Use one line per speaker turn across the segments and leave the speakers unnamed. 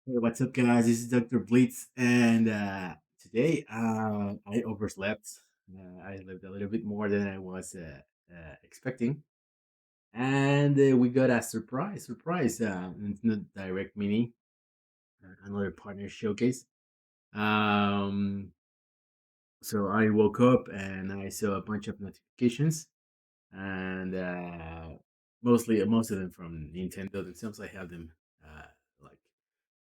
Hey, what's up, guys? This is Dr. Bleats, and today I overslept. I slept a little bit more than I was expecting, and we got a surprise. It's not direct mini, another partner showcase. Um, so I woke up and I saw a bunch of notifications, and most of them from Nintendo themselves. I have them like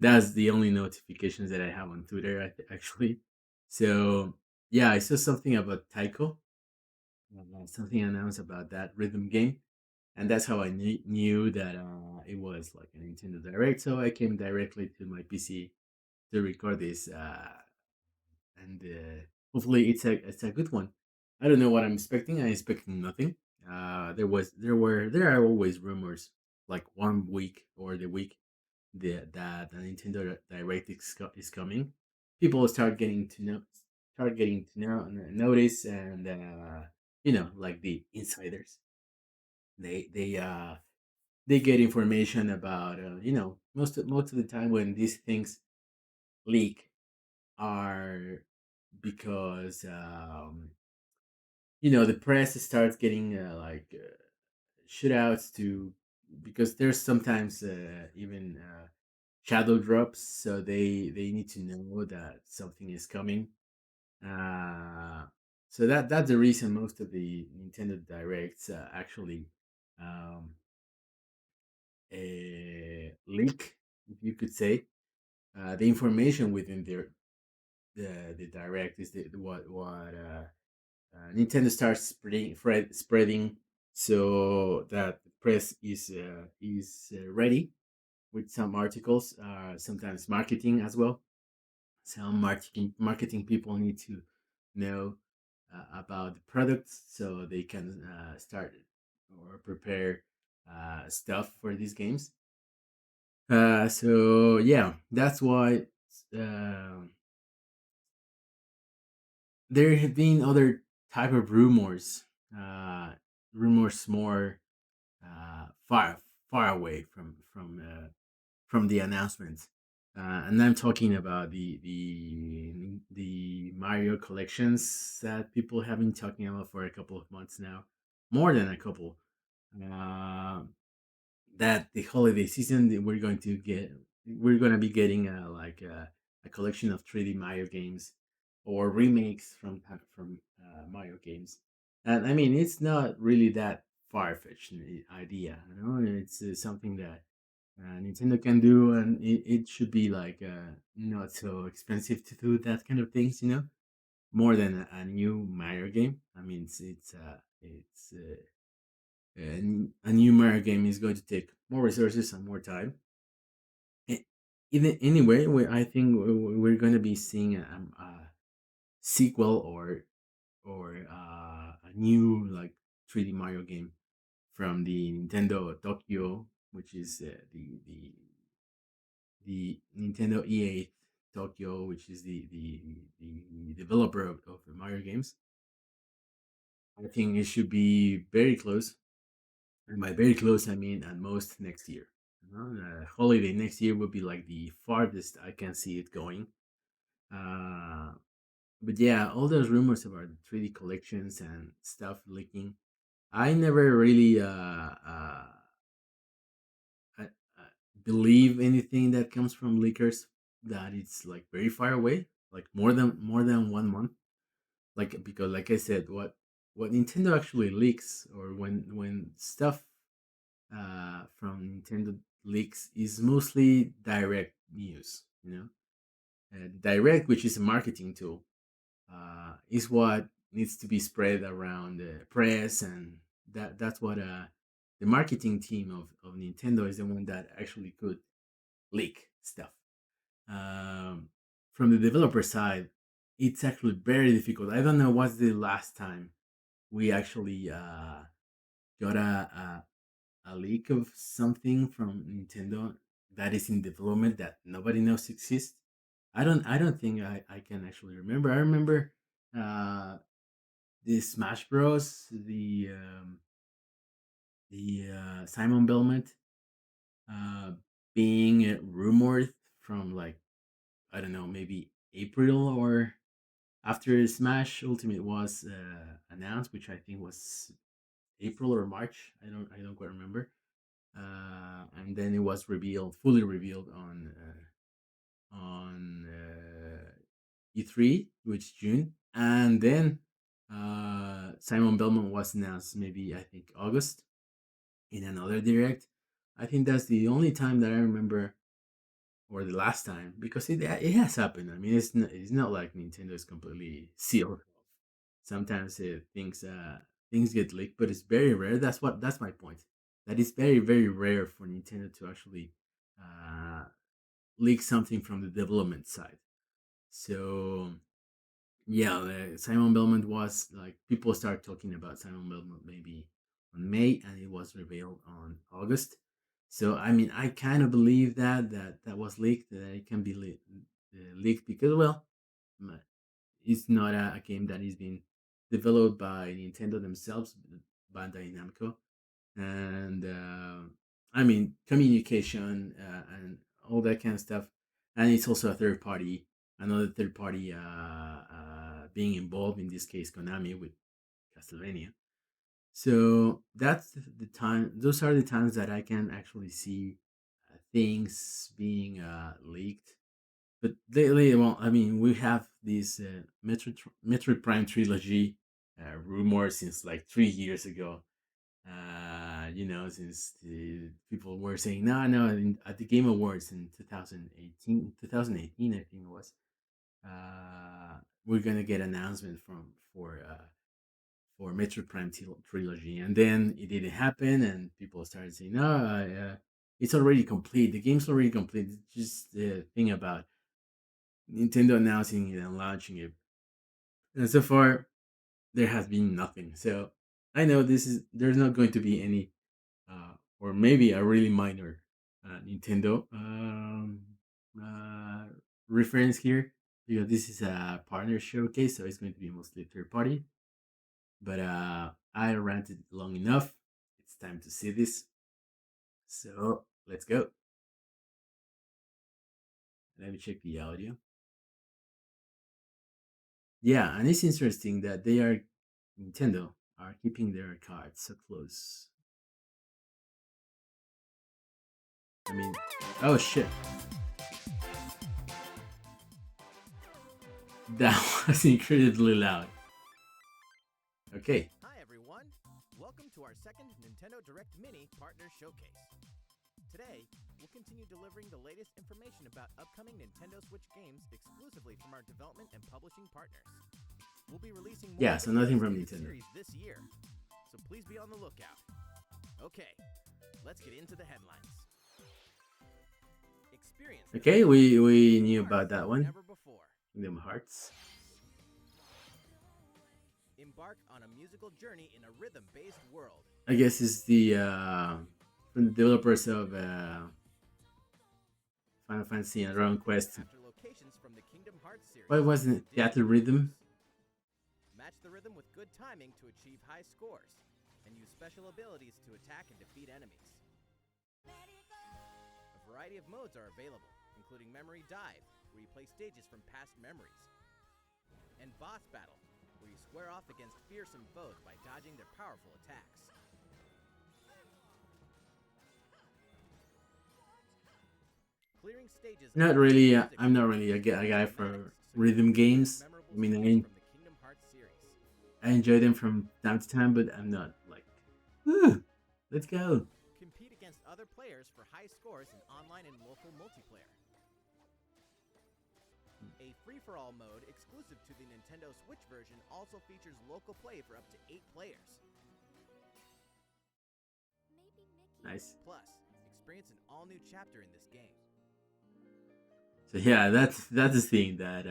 that's the only notifications that I have on Twitter actually. So yeah, I saw something about Taiko, something announced about that rhythm game, and that's how I knew that it was like a Nintendo Direct. So I came directly to my PC to record this, and hopefully it's a good one. I don't know what I'm expecting. I'm expecting nothing. There are always rumors like 1 week or the week that the Nintendo Direct is coming. People start getting to know notice, and like the insiders, they they uh they get information about most of the time when these things leak are because the press starts getting shootouts to because there's sometimes even shadow drops, so they need to know that something is coming. uh so that's the reason most of the Nintendo Directs actually um leak, if you could say. The information within the direct is what Nintendo starts spreading, so that the press is ready with some articles, sometimes marketing as well. Some marketing people need to know about the products so they can start or prepare stuff for these games. So yeah, that's why uh, there have been other type of rumors, uh, rumors more far away from the announcements. And I'm talking about the Mario collections that people have been talking about for a couple of months now, more than a couple. Uh, that the holiday season we're going to be getting a collection of 3D Mario games or remakes from Mario games. And I mean, it's not really that far-fetched idea, it's something that Nintendo can do, and it should be like not so expensive to do that kind of things, more than a new Mario game. I mean, a new Mario game is going to take more resources and more time. A- Anyway, I think we're going to be seeing a sequel or a new like 3D Mario game from the Nintendo Tokyo, which is the Nintendo EA Tokyo, which is the developer of the Mario games. I think it should be very close. And by very close, I mean at most next year. Holiday next year would be like the farthest I can see it going. Uh, but yeah, all those rumors about the 3D collections and stuff leaking, I never really I, uh, believe anything that comes from leakers that it's like very far away, like more than 1 month. Like because like I said, what Nintendo actually leaks or when stuff from Nintendo leaks is mostly direct news. Direct, which is a marketing tool, is what needs to be spread around the press, and that's what the marketing team of Nintendo is the one that actually could leak stuff. Um, from the developer side, it's actually very difficult. I don't know what's the last time we actually got a leak of something from Nintendo that is in development that nobody knows exists. I don't think I can actually remember. I remember uh, the Smash Bros, the Simon Belmont uh, being rumored from like, I don't know, maybe April or after Smash Ultimate was announced, which I think was April or March. I don't quite remember. And then it was revealed, fully revealed on E3, which June, and then Simon Belmont was announced maybe I think August in another direct. I think that's the only time that I remember, or the last time, because it has happened. I mean, it's not like Nintendo is completely sealed. Sometimes things get leaked, but it's very rare. That's my point. That is very very rare for Nintendo to actually uh, leak something from the development side. So yeah, Simon Belmont was like, people start talking about Simon Belmont maybe on May, and it was revealed on August. So I mean, I kind of believe that was leaked. That it can be leaked because, well, it's not a game that is being developed by Nintendo themselves, Bandai Namco, and I mean communication and all that kind of stuff. And it's also a third party, another third party being involved, in this case Konami with Castlevania. So that's the time. Those are the times that I can actually see things being leaked. But lately, well, I mean, we have this Metroid Prime trilogy rumor since like 3 years ago. Since the people were saying, no, no, at the Game Awards in 2018, I think it was, we're gonna get announcement for Metroid Prime trilogy, and then it didn't happen, and people started saying, no, it's already complete. The game's already complete. It's just the thing about Nintendo announcing it and launching it, and so far there has been nothing. So I know there's not going to be any, or maybe a really minor Nintendo uh, reference here, because this is a partner showcase, so it's going to be mostly third party. But I ranted long enough. It's time to see this. So let's go. Let me check the audio. Yeah, and it's interesting that Nintendo are keeping their cards so close. I mean, oh shit, that was incredibly loud. Okay,
Hi everyone! Welcome to our second Nintendo Direct Mini Partner Showcase. Today, we'll continue delivering the latest information about upcoming Nintendo Switch games exclusively from our development and publishing partners. We'll be releasing more
yeah, so nothing from
exclusive
Nintendo.
series this year, so please be on the lookout. Okay, let's get into the headlines. Experience the
Okay,
thrill
we
of
knew
Kingdom
about
Hearts
that
like
one.
never before.
Kingdom Hearts.
Embark on a musical journey in a rhythm-based world.
I guess it's the from the developers of Final Fantasy and Dragon
Select
Quest.
after locations from the Kingdom Hearts series.
Why wasn't it
Dig
Theater
the
Rhythm?
grooves. Match the rhythm with good timing to achieve high scores, and use special abilities to attack and defeat enemies. A variety of modes are available, including Memory Dive, where you play stages from past memories, and Boss Battle, where you square off against fearsome foes by dodging their powerful attacks. Clearing stages
Not
unlocks
really.
music
I'm not
and
really a guy
cinematics,
for
so you
rhythm
can play
games.
memorable
I mean,
stages from the Kingdom Hearts series.
I enjoy them from time to time, but I'm not like, woo, let's go.
Compete against other players for high scores in online and local multiplayer. A free-for-all mode exclusive to the Nintendo Switch version also features local play for up to 8 players.
Nice.
Plus, experience an all-new chapter in this game.
So yeah, that's the thing that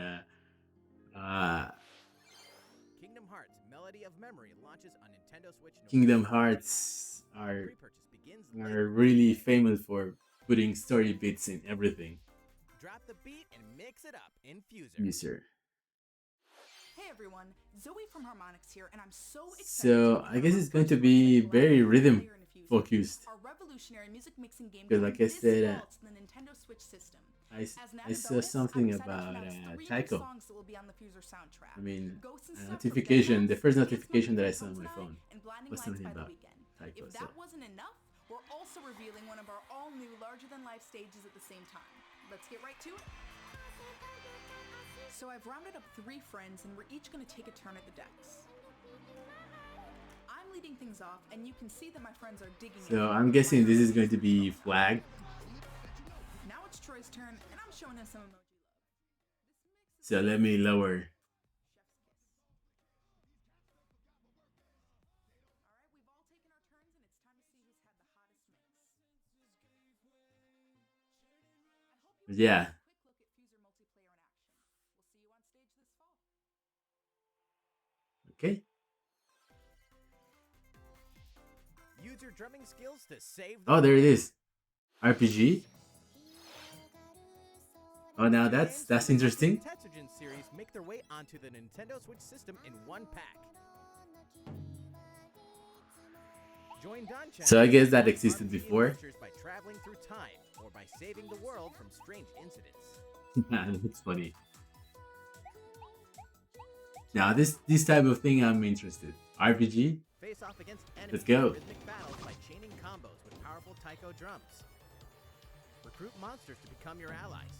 Kingdom Hearts Melody of Memory launches on Nintendo Switch
Kingdom
November 14th.
Hearts
Pre-purchase begins
are
later this
really
day.
famous for putting story bits in everything.
Drop the beat and mix it up in Fuser.
User.
Hey everyone, Zoe from Harmonix here, and I'm so excited to
So I
reveal
guess
our
it's going
first
to be
project
very
collaborating with
rhythm
Player and Fuser,
focused.
our revolutionary music mixing game
Because
coming
like I
this
said,
fall to the Nintendo Switch system. As an
I
added
saw
bonus, I
something
decided to
about
announce three new
Taiko.
songs that will be on the Fuser soundtrack.
I mean,
Ghosts and
a
Stuff from
notification. The
Deadmau5,
first
Dance Monkey
notification that I
from
saw on
Come
my
Tonight,
phone
and Blinding
was
Lights
something
by The
about
Weeknd.
Taiko.
If
So
that wasn't enough, we're also revealing one of our all-new larger-than-life stages at the same time. Let's get right to it. So I've rounded up 3 friends, and we're each going to take a turn at the decks. I'm leading things off, and you can see that my friends are digging in.
so I'm guessing this is going to be flag.
Now it's Troy's turn, and I'm showing him some emoji love.
So let me lower.
Alright, we've all taken our turns, and it's time to see who's had the hottest mix. I hope you
Yeah.
enjoyed this quick look at Fuser multiplayer in action. We'll see you on stage this fall.
Okay.
Use your drumming skills to save the
Oh, there it
world.
is. RPG. Oh, now
Games
that's
from the
interesting.
Tetsugen series make their way onto the Nintendo Switch system in one pack. Join Don-chan
So I guess that
in
existed
RPG
before.
adventures by traveling through time or by saving the world from strange incidents.
That's funny. Now this type of thing I'm interested. RPG.
Face off against enemies
Let's go.
in rhythmic battles by chaining combos with powerful taiko drums. Recruit monsters to become your allies.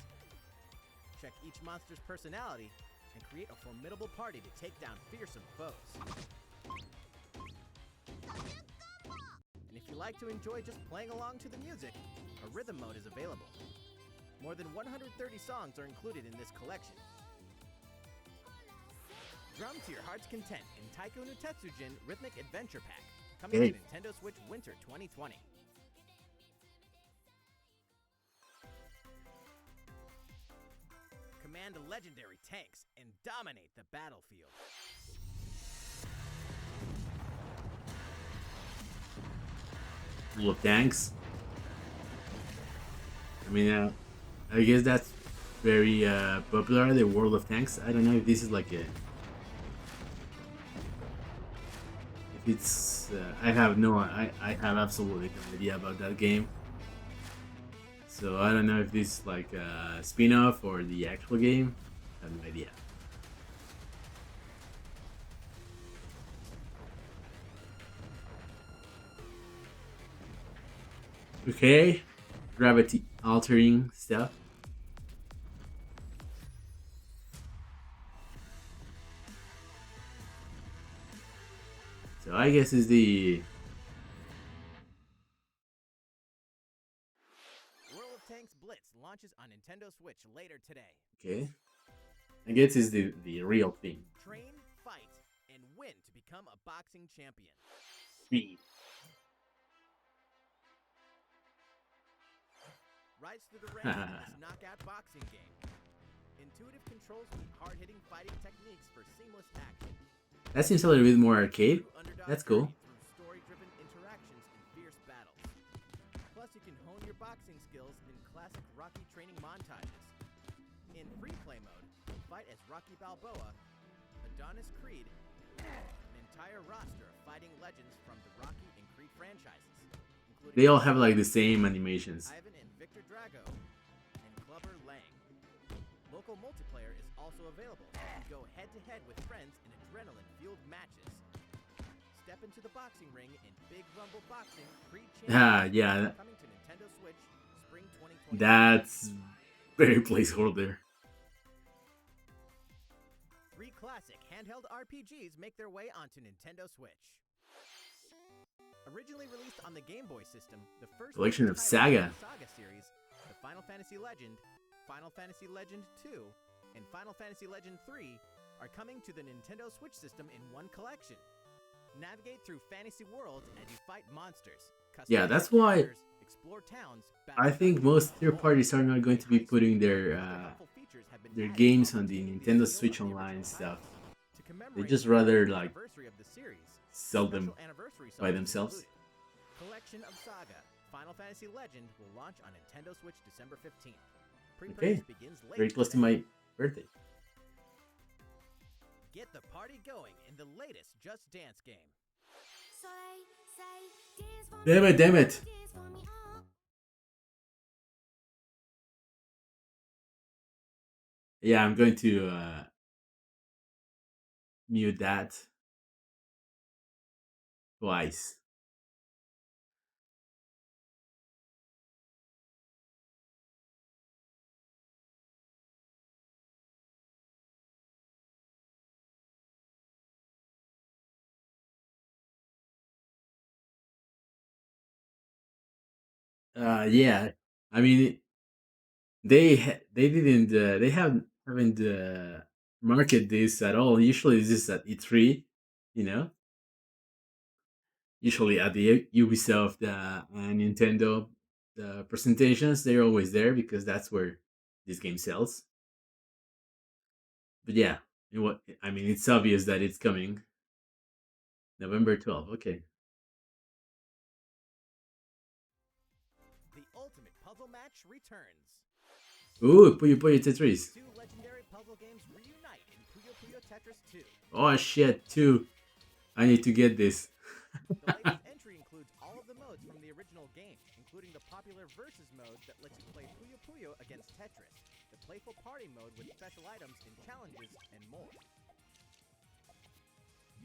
Check each monster's personality and create a formidable party to take down fearsome foes. And if you like to enjoy just playing along to the music, a rhythm mode is available. More than 130 songs are included in this collection. Drum to your heart's content in Taiko no Tetsujin Rhythmic Adventure Pack, coming
Okay.
to Nintendo Switch Winter 2020. Command legendary tanks and dominate the battlefield.
Full of tanks. I mean, I guess that's very popular. The World of Tanks. I don't know if this is like a. If it's. I have no. I have absolutely no idea about that game. So I don't know if this is like a spin-off or the actual game. I have no idea. Okay, gravity altering stuff. So I guess is the
World of Tanks Blitz launches on Nintendo Switch later today.
okay. I guess is the real thing.
Train, fight, and win to become a boxing champion.
Speed.
Rise through the ranks in this knockout boxing game. Intuitive controls meet hard-hitting fighting techniques for seamless action.
That seems a little bit more arcade.
True underdog
That's cool.
journey through story-driven interactions and fierce battles. Plus, you can hone your boxing skills in classic Rocky training montages. In free play mode, fight as Rocky Balboa, Adonis Creed, an entire roster of fighting legends from the Rocky and Creed franchises, including
They all have like the same animations.
Ivan and Victor Drago, and Clubber Lang. Local multiplayer is also available. You can go head-to-head with friends in adrenaline-fueled matches. Step into the boxing ring in Big Rumble Boxing Creed
Ah,
Championship,
yeah,
coming to Nintendo Switch Spring 2020.
that's very placeholder.
3 classic handheld RPGs make their way onto Nintendo Switch. Originally released on the Game Boy system, the first
Collection of
titles
Saga.
in the Saga series, the Final Fantasy Legend, Final Fantasy Legend 2, and Final Fantasy Legend 3 are coming to the Nintendo Switch system in one collection. Navigate through fantasy worlds as you fight monsters.
Yeah,
customize
that's
your
why
characters, explore towns, battle
I think
dungeons,
most
and
third
more.
parties are not going to be
High
putting
speed and other helpful features have been
their
added
games
to
on the
authenticate
Nintendo
the
Switch
appeal of the
Online
original
stuff.
titles. To
They
commemorate
just
the
rather
30th
like
anniversary of the series,
sell them
special anniversary
by
songs
themselves.
included. Collection of Saga, Final Fantasy Legend will launch on Nintendo Switch December 15th.
Okay,
Pre-purchase begins later
very close to
today.
my birthday.
Get the party going in the latest Just Dance game.
Damn it, damn it. Yeah, I'm going to mute that twice. Yeah, I mean they didn't they haven't market this at all. Usually this is at E3, you know. Usually at the Ubisoft and Nintendo presentations, they're always there because that's where this game sells. But yeah, what I mean, it's obvious that it's coming November 12th. Okay.
The ultimate puzzle match returns.
Ooh, Puyo Puyo Tetris.
Two legendary puzzle games reunite in Puyo Puyo Tetris 2.
Oh shit, two. I need to get this.
The latest entry includes all of the modes from the original game, including the popular Versus mode that lets you play Puyo Puyo against Tetris, the playful party mode with special items and challenges, and more.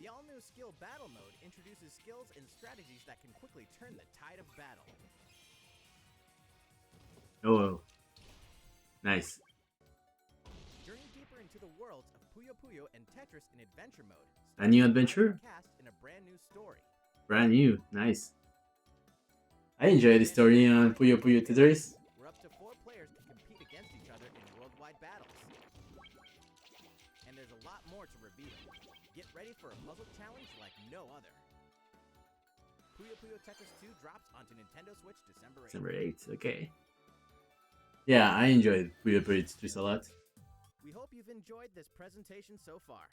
The all-new skill battle mode introduces skills and strategies that can quickly turn the tide of battle.
Oh, nice.
Journey deeper into the worlds of Puyo Puyo and Tetris in adventure mode.
A new
Starting with
adventure?
cast in a brand new story.
Brand new. Nice. I enjoy the story on Puyo Puyo Tetris.
Where up to 4 players can compete against each other in worldwide battles. And there's a lot more to reveal. Get ready for a puzzle challenge like no other. Puyo Puyo Tetris 2 drops onto Nintendo Switch December 8th.
December 8th. Okay. Yeah, I enjoyed Puyo Puyo Tetris a lot.
We hope you've enjoyed this presentation so far.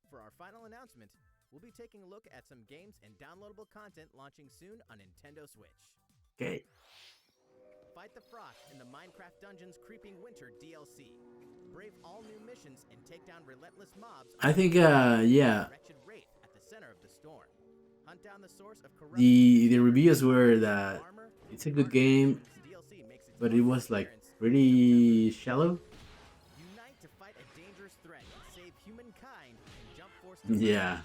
For our final announcement, we'll be taking a look at some games and downloadable content launching soon on Nintendo Switch.
Okay.
Fight the Frost in the Minecraft Dungeons Creeping Winter DLC. Brave all new missions and take down relentless mobs.
I think, yeah,
Wretched Wraith at the center of the storm. Hunt down the source of corruption.
the reviews were that
Armor,
it's a good game,
DLC makes its
but it
first
was like
appearance in
pretty shallow.
Unite to fight a dangerous threat and save humankind in Jump Force
Yeah.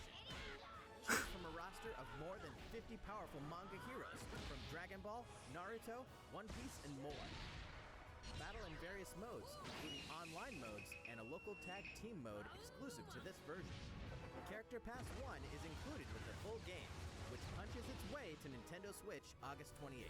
Choose from a roster of more than 50 powerful manga heroes from Dragon Ball, Naruto, One Piece, and more. Battle in various modes, including online modes and a local tag team mode exclusive to this version. Character Pass 1 is included with the full game, which punches its way to Nintendo Switch August 28th.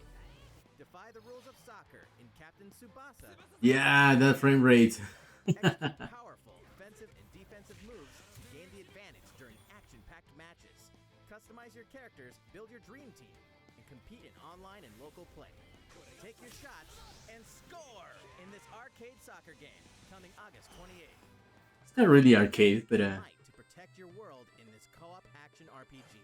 Defy the rules of soccer in Captain Tsubasa.
Yeah, that frame rate.
Execute powerful offensive and defensive moves to gain the advantage during action-packed matches. Customize your characters, build your dream team, and compete in online and local play. Take your shots and score in this arcade soccer game coming August 28th.
It's not really arcade, but
Unite to protect your world in this co-op action RPG.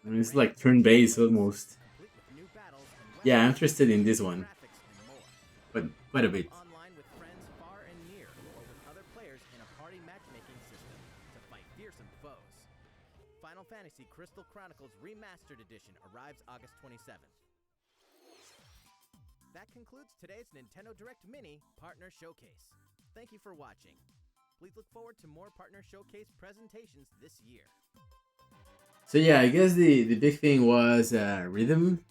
I mean, it's like turn-based almost.
Complete with new battles and
Yeah, I'm
weapons,
interested in this one,
graphics, and more.
but quite a bit.
Online with friends far and near, or with other players in a party matchmaking system to fight fearsome foes. Final Fantasy Crystal Chronicles Remastered Edition arrives August 27th. That concludes today's Nintendo Direct Mini Partner Showcase. Thank you for watching. Please look forward to more Partner Showcase presentations this year.
So yeah, I guess the big thing was rhythm.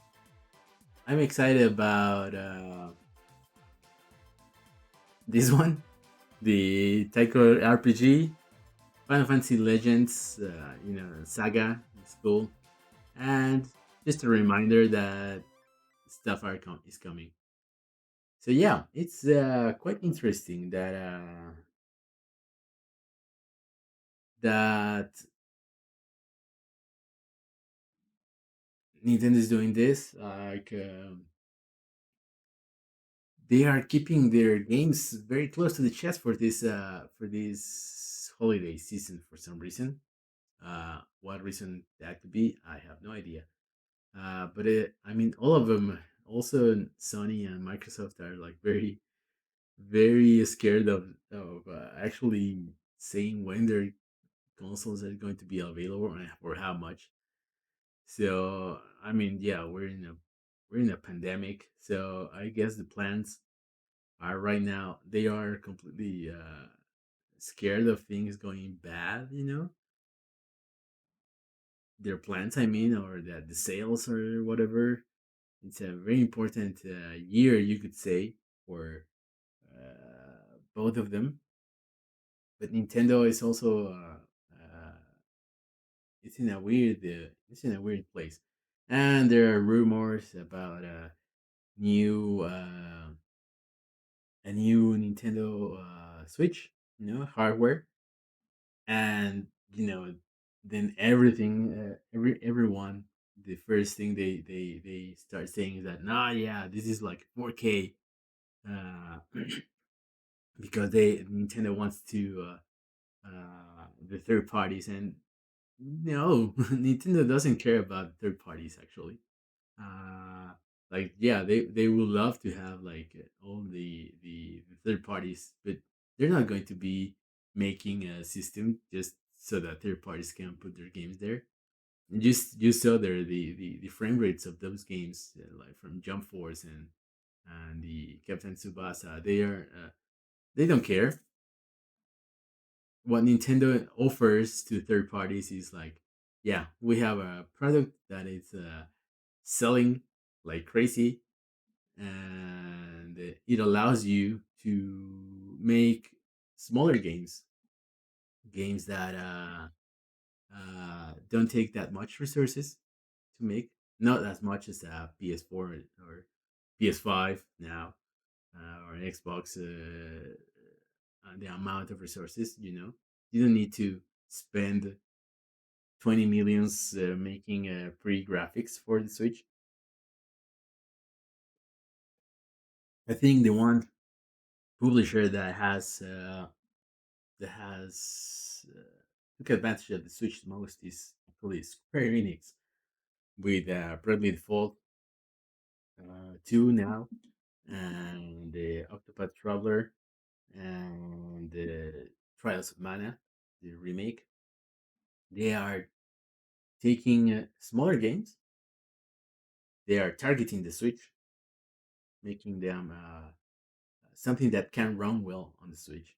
I'm excited about this one, the Taiko RPG, Final Fantasy Legends, Saga. It's cool, and just a reminder that stuff is coming. So yeah, it's quite interesting that Nintendo is doing this. Like they are keeping their games very close to the chest for this holiday season for some reason. What reason that could be, I have no idea. But I mean, all of them. Also, Sony and Microsoft are like very scared of actually saying when their consoles are going to be available and for how much. So I mean, yeah, we're in a pandemic, so I guess the plans are right now they are completely scared of things going bad, their plans, I mean, or the sales or whatever. It's a very important year, you could say, for both of them. But Nintendo is also it's in a weird place, and there are rumors about new a new Nintendo Switch, hardware, and then everyone, the first thing they start saying is that, nah, yeah, this is like 4K, uh, because they Nintendo wants to the third parties, and no, Nintendo doesn't care about third parties actually. uh like, yeah, they would love to have like all the third parties, but they're not going to be making a system just so that third parties can put their games there. And just you saw there the frame rates of those games, like from Jump Force and the Captain Tsubasa. They don't care. What Nintendo offers to third parties is like, yeah, we have a product that is selling like crazy, and it allows you to make smaller games that don't take that much resources to make, not as much as a PS4 or PS5 now, or an Xbox. The amount of resources, you don't need to spend 20 millions making pre graphics for the Switch. I think the one publisher that has took advantage of the Switch the most is actually Square Enix, with Bravely Default 2 now, and the Octopath Traveler, and the Trials of Mana, the remake. They are taking smaller games. They are targeting the Switch, making them something that can run well on the Switch.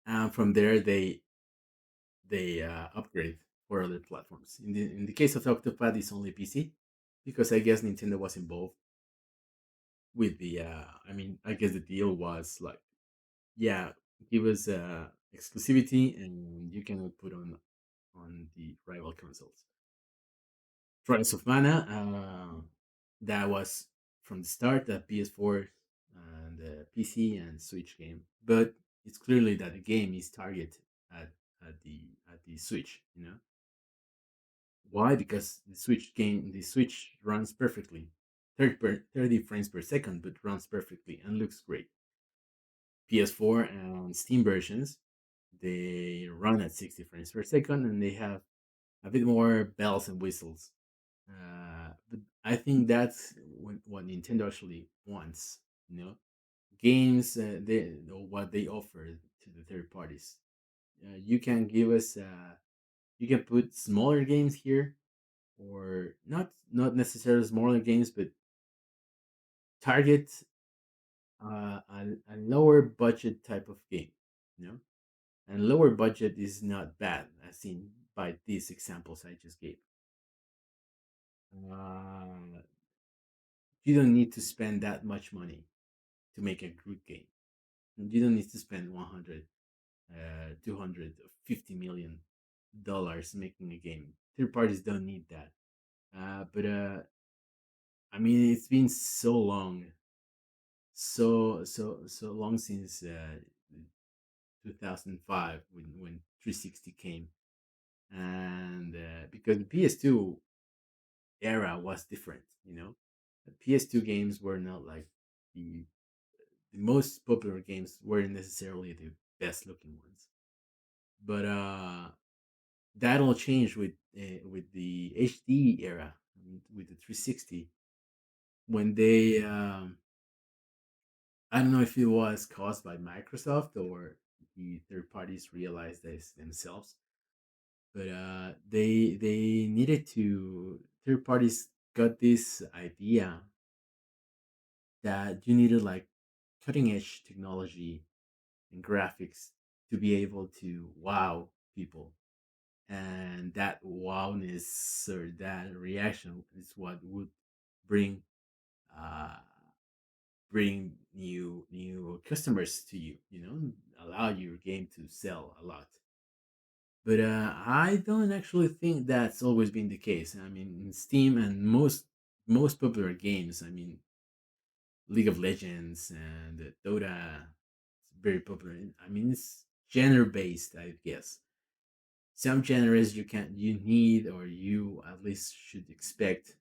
And from there, they upgrade for other platforms. In the case of Octopath, it's only PC, because I guess Nintendo was involved with the. I mean, I guess the deal was like, yeah, give us exclusivity, and you cannot put on the rival consoles. Trials of Mana, that was from the start a PS4 and PC and Switch game, but it's clearly that the game is targeted at the Switch. Why? Because the Switch runs perfectly, 30 frames per second, but runs perfectly and looks great. PS4 and Steam versions, they run at 60 frames per second, and they have a bit more bells and whistles. But I think that's what Nintendo actually wants. Games, or what they offer to the third parties. You can give us, you can put smaller games here, or not necessarily smaller games, but target a lower budget type of game. You know, and lower budget is not bad, as seen by these examples I just gave. Uh, you don't need to spend that much money to make a good game. You don't need to spend 100, 200, or $50 million making a game. Third parties don't need that. But I mean, it's been so long, so long since 2005, when 360 came, and because the PS2 era was different. The PS2 games were not like the the most popular games weren't necessarily the best looking ones. But that all changed with the HD era, with the 360, when they I don't know if it was caused by Microsoft or the third parties realized this themselves, but they needed to third parties got this idea that you needed like cutting edge technology and graphics to be able to wow people, and that wowness or that reaction is what would bring uh, bring new customers to you. You know, allow your game to sell a lot. But I don't actually think that's always been the case. I mean, in Steam and most popular games, I mean, League of Legends and Dota, it's very popular. I mean, it's genre based, I guess. Some genres you need or you at least should expect,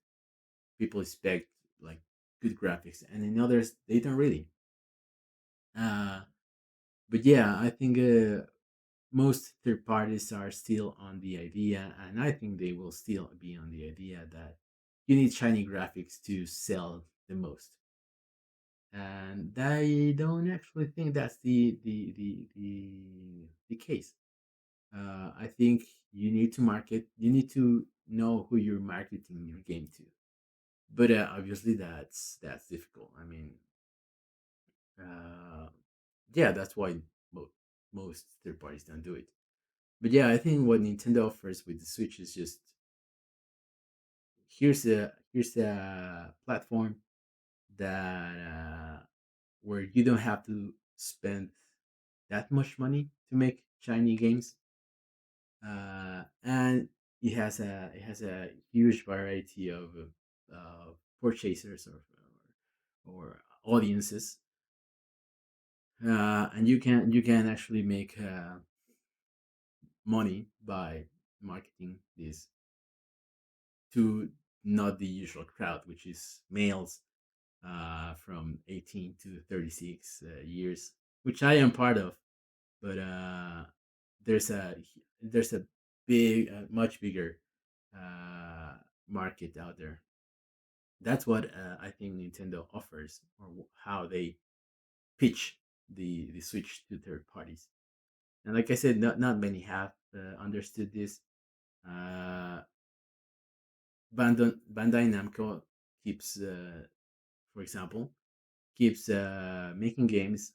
people expect like good graphics, and in others they don't really. Uh, but yeah, I think most third parties are still on the idea, and I think they will still be on the idea that you need shiny graphics to sell the most. And I don't actually think that's the case. I think you need to market. You need to know who you're marketing your game to. But obviously, that's difficult. I mean, uh, yeah, that's why most third parties don't do it. But yeah, I think what Nintendo offers with the Switch is just here's a platform that where you don't have to spend that much money to make shiny games, and it has a huge variety of purchasers or audiences, and you can actually make money by marketing this to not the usual crowd, which is males from 18 to 36 years, which I am part of. But there's a there's a much bigger uh, market out there. That's what I think Nintendo offers, or how they pitch the Switch to third parties. And like I said, not many have understood this. Uh, Bandai Namco keeps, for example, keeps making games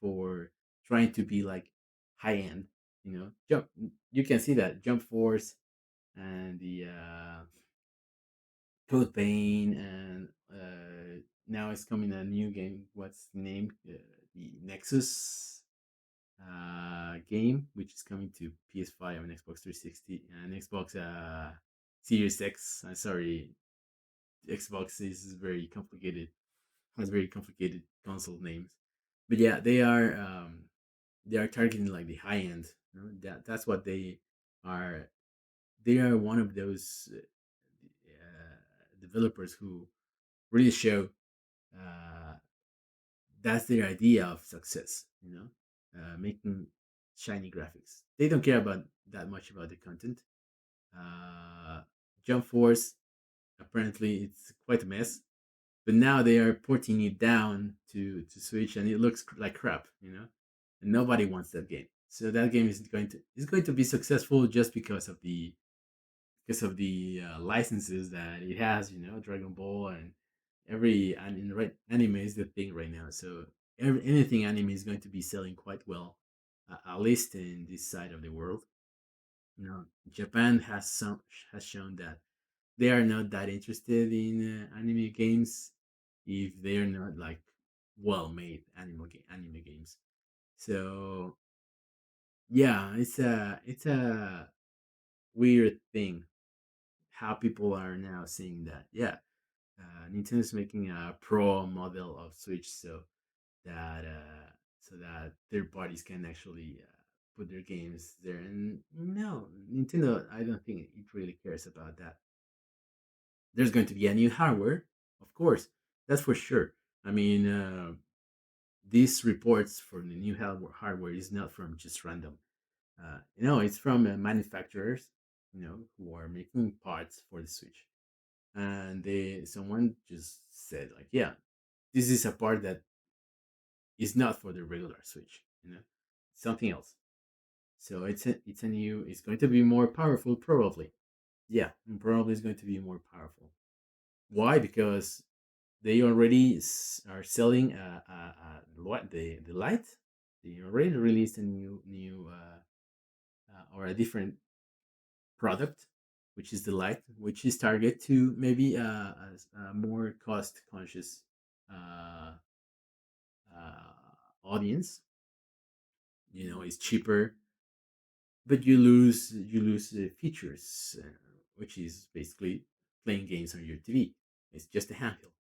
for trying to be like high end. You know, jump. You can see that Jump Force and the Code Vein, and now it's coming a new game. What's the name? The Nexus game, which is coming to PS5 and Xbox 360 and Xbox Series X. I'm sorry, Xbox is very complicated, has very complicated console names. But yeah, they are targeting like the high end. You know? That's what they are. They are one of those developers who really show uh, that's their idea of success. You know, making shiny graphics. They don't care about that much about the content. Uh, Jump Force, apparently it's quite a mess, but now they are porting it down to Switch, and it looks like crap, and nobody wants that game. So that game is going to be successful just because of the licenses that it has, Dragon Ball, and right, anime is the thing right now. So anything anime is going to be selling quite well, at least in this side of the world. Japan has shown that they are not that interested in anime games if they're not like well made anime games. So yeah, it's a weird thing how people are now saying that. Yeah, Nintendo's making a pro model of Switch so that third parties can actually put their games there. And no, Nintendo, I don't think it really cares about that. There's going to be a new hardware, of course, that's for sure. I mean, these reports for the new hardware is not from just random. It's from manufacturers, who are making parts for the Switch, and someone just said like, yeah, this is a part that is not for the regular Switch, something else. So it's going to be more powerful, probably. Yeah, and probably it's going to be more powerful. Why? Because they already are selling what the light. They already released a new or a different product, which is the Lite, which is target to maybe a more cost conscious uh, audience. You know, it's cheaper, but you lose features, which is basically playing games on your TV. It's just a handheld.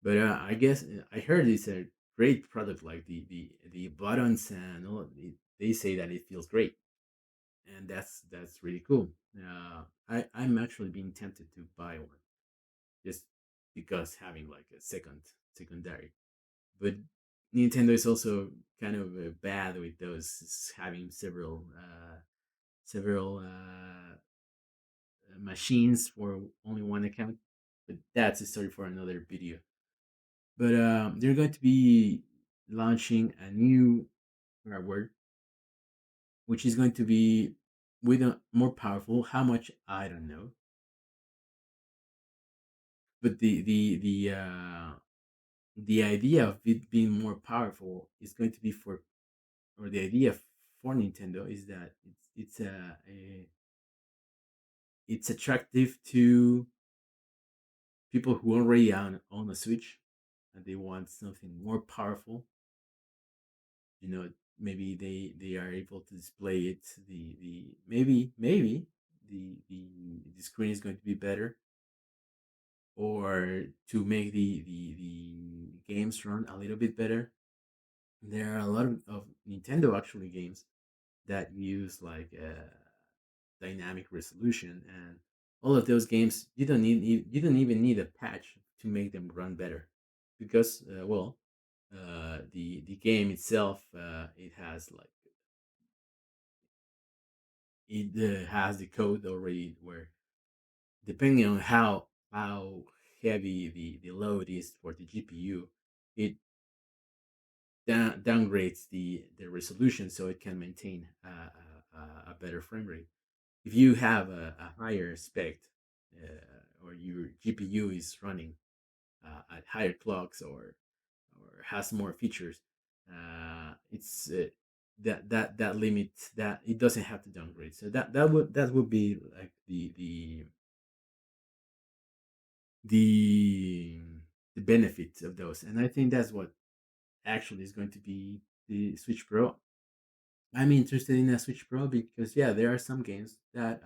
But I guess I heard it's a great product. Like the buttons and all, they say that it feels great, and that's really cool. I'm actually being tempted to buy one just because having like a secondary. But Nintendo is also kind of bad with those having several machines for only one account. But that's a story for another video. But they're going to be launching a new hardware, which is going to be with a more powerful. How much I don't know, but the idea of it being more powerful is going to be for, or the idea for Nintendo is that it's attractive to people who already own a Switch and they want something more powerful. You know, maybe they are able to display it. The maybe the screen is going to be better, or to make the games run a little bit better. There are a lot of Nintendo actually games that use like dynamic resolution, and all of those games you don't even need a patch to make them run better, because the game itself, it has like it has the code already where, depending on how heavy the load is for the GPU, it downgrades the resolution so it can maintain a better frame rate. If you have a higher spec, or your GPU is running at higher clocks, or has more features, it's that limit, that it doesn't have to downgrade. So that would be like the the benefits of those, and I think that's what actually is going to be the Switch Pro. I'm interested in a Switch Pro because yeah, there are some games that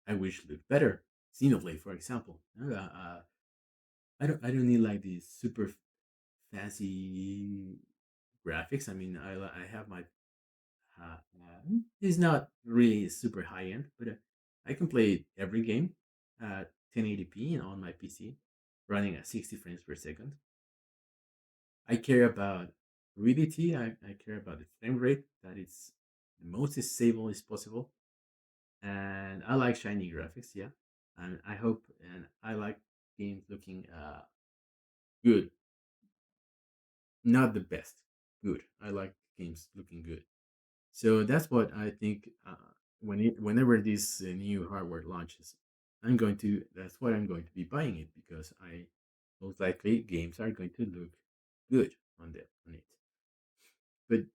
I wish looked better. Xenoblade, for example. I don't need like these super fancy graphics. I mean, I have my it's not really super high end, but I can play every game at 1080p on my PC, running at 60 frames per second. I care about fluidity. I care about the frame rate, that it's the most stable as possible, and I like shiny graphics. Yeah, and I hope, and I like games looking good, not the best, good. I like games looking good. So that's what I think. Whenever this new hardware launches, That's what I'm going to be buying it, because I most likely games are going to look good on it. But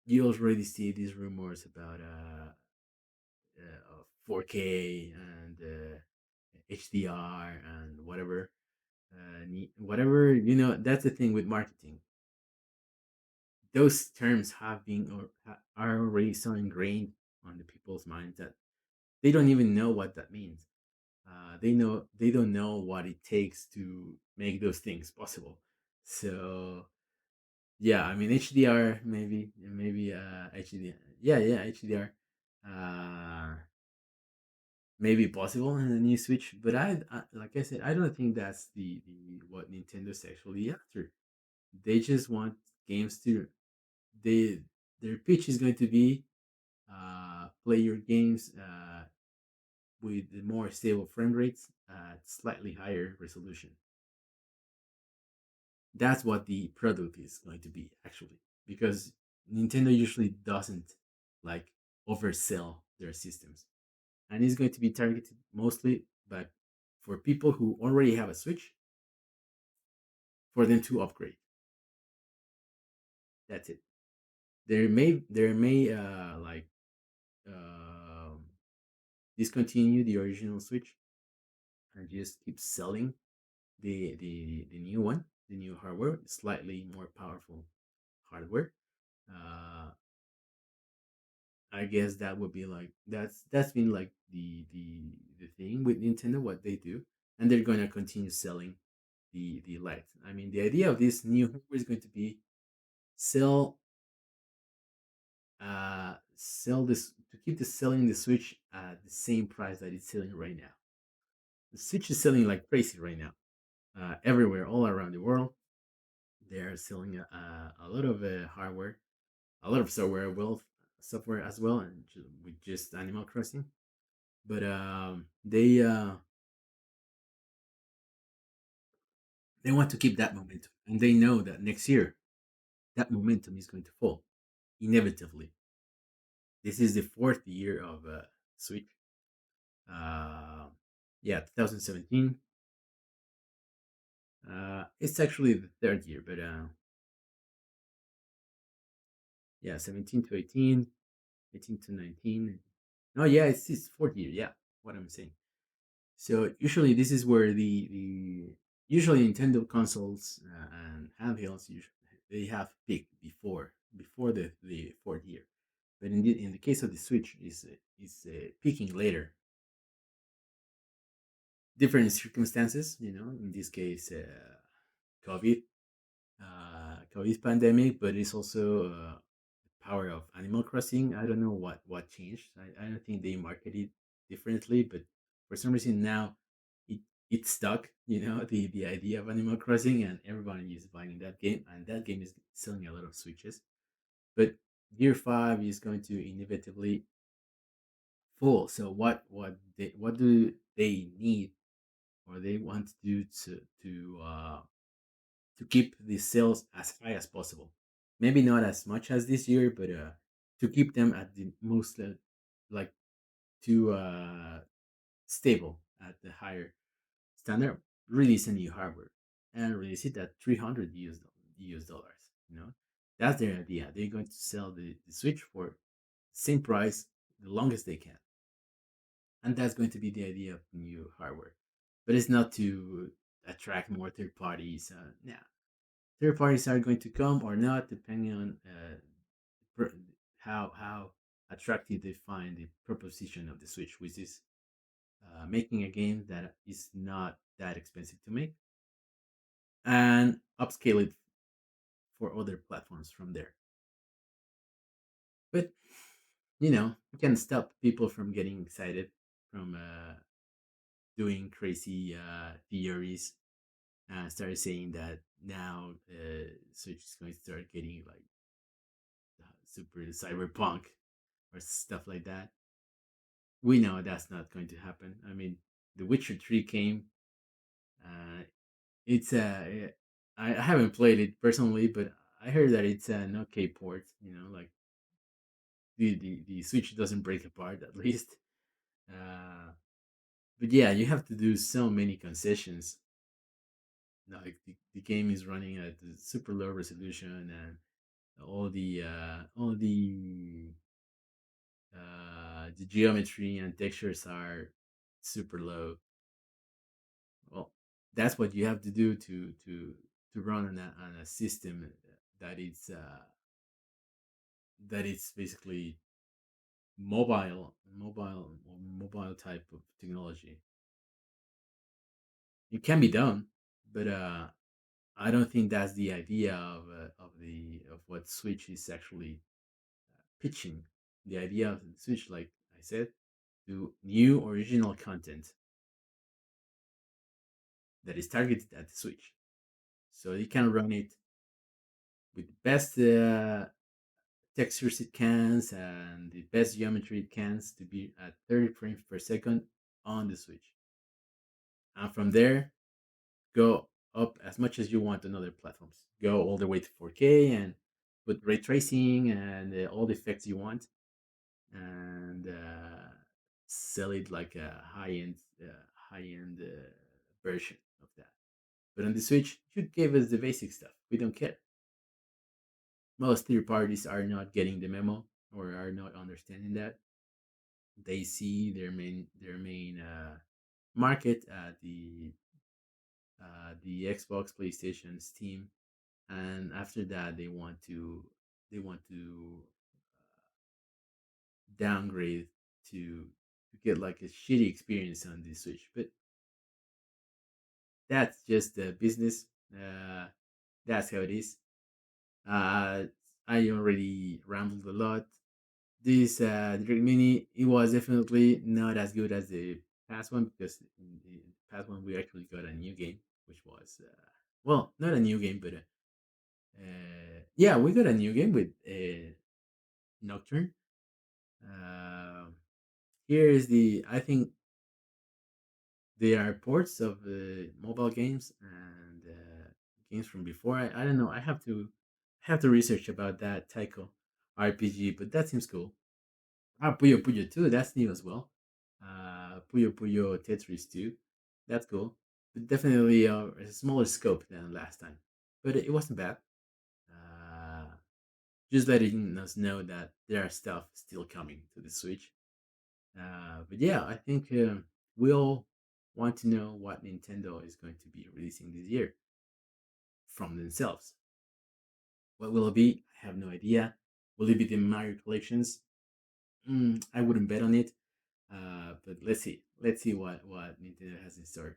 you already see these rumors about 4K and HDR and whatever. Whatever, that's the thing with marketing. Those terms have been, or are already so ingrained on the people's minds that they don't even know what that means. They don't know what it takes to make those things possible. So yeah, I mean HDR, maybe HDR, yeah, HDR, maybe possible in the new Switch. But like I said, I don't think that's the what Nintendo's actually after. They just want games to, they their pitch is going to be play your games with more stable frame rates at slightly higher resolution. That's what the product is going to be actually, because Nintendo usually doesn't like oversell their systems, and it's going to be targeted mostly but for people who already have a Switch, for them to upgrade. That's it. There may like um discontinue the original Switch and just keep selling the new one, the new hardware, slightly more powerful hardware. Uh, I guess that would be like that's been like the thing with Nintendo, what they do, and they're gonna continue selling the Lite. I mean, the idea of this new hardware is going to be sell sell this to keep the selling the Switch at the same price that it's selling right now. The Switch is selling like crazy right now, everywhere, all around the world. They are selling a lot of hardware, a lot of software as well, and with just Animal Crossing. But they want to keep that momentum, and they know that next year that momentum is going to fall inevitably. This is the fourth year of Switch. Uh, yeah, 2017. It's actually the third year, but yeah, 17 to 18, 18 to 19. No, yeah, it's fourth year. Yeah, what I'm saying. So usually this is where the usually Nintendo consoles and handhelds usually they have peaked before the fourth year, but in the case of the Switch is peaking later. Different circumstances, In this case, COVID, COVID pandemic, but it's also power of Animal Crossing. I don't know what changed. I don't think they marketed differently, but for some reason now it it stuck. The idea of Animal Crossing, and everybody is buying that game, and that game is selling a lot of Switches. But Year Five is going to inevitably fall. So what do they need or they want to do to keep the sales as high as possible? Maybe not as much as this year, but to keep them at the most like to stable at the higher standard. Release a new hardware and release it at 300 US dollars. That's their idea. They're going to sell the Switch for same price the longest they can, and that's going to be the idea of new hardware. But it's not to attract more third parties. Now, third parties are going to come or not, depending on pr- how attractive they find the proposition of the Switch, which is making a game that is not that expensive to make and upscale it for other platforms from there. But you can stop people from getting excited from doing crazy theories and started saying that now Switch is going to start getting like super cyberpunk or stuff like that. We know that's not going to happen. I mean, The Witcher 3 came. Uh, it's I haven't played it personally, but I heard that it's an okay port. Like the Switch doesn't break apart at least. Uh, but yeah, you have to do so many concessions. Like the game is running at a super low resolution, and all the geometry and textures are super low. Well, that's what you have to do to run on a system that it's basically mobile type of technology. It can be done, but I don't think that's the idea of what Switch is actually pitching. The idea of the Switch, like I said, to new original content that is targeted at the Switch, so you can run it with the best textures it can and the best geometry it can to be at 30 frames per second on the Switch. And from there, go up as much as you want on other platforms. Go all the way to 4K and put ray tracing and all the effects you want, and sell it like a high end version of that. But on the Switch, you gave us the basic stuff. We don't care. most third parties are not getting the memo or are not understanding that. They see their main market at the Xbox, PlayStation, Steam, and after that they want to downgrade to get like a shitty experience on the Switch. But that's just the business. Uh, that's how it is. Uh, I already rambled a lot. This Direct Mini, it was definitely not as good as the past one because in the past one we actually got a new game, which was well, not a new game, but yeah, we got a new game with Nocturne. Uh, Here is the I think they are ports of mobile games and games from before. I don't know. I have to research about that Taiko RPG, but that seems cool. Ah, Puyo Puyo 2, that's new as well. Puyo Puyo Tetris 2, that's cool. But definitely a smaller scope than last time. But it wasn't bad. Uh, just letting us know that there are stuff still coming to the Switch. But yeah, I think we all want to know what Nintendo is going to be releasing this year from themselves. What will it be? I have no idea. Will it be the Mario collections? I wouldn't bet on it. But let's see. Let's see what Nintendo has in store.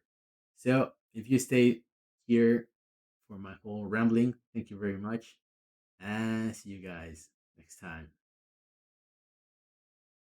So if you stay here for my whole rambling, thank you very much, and see you guys next time.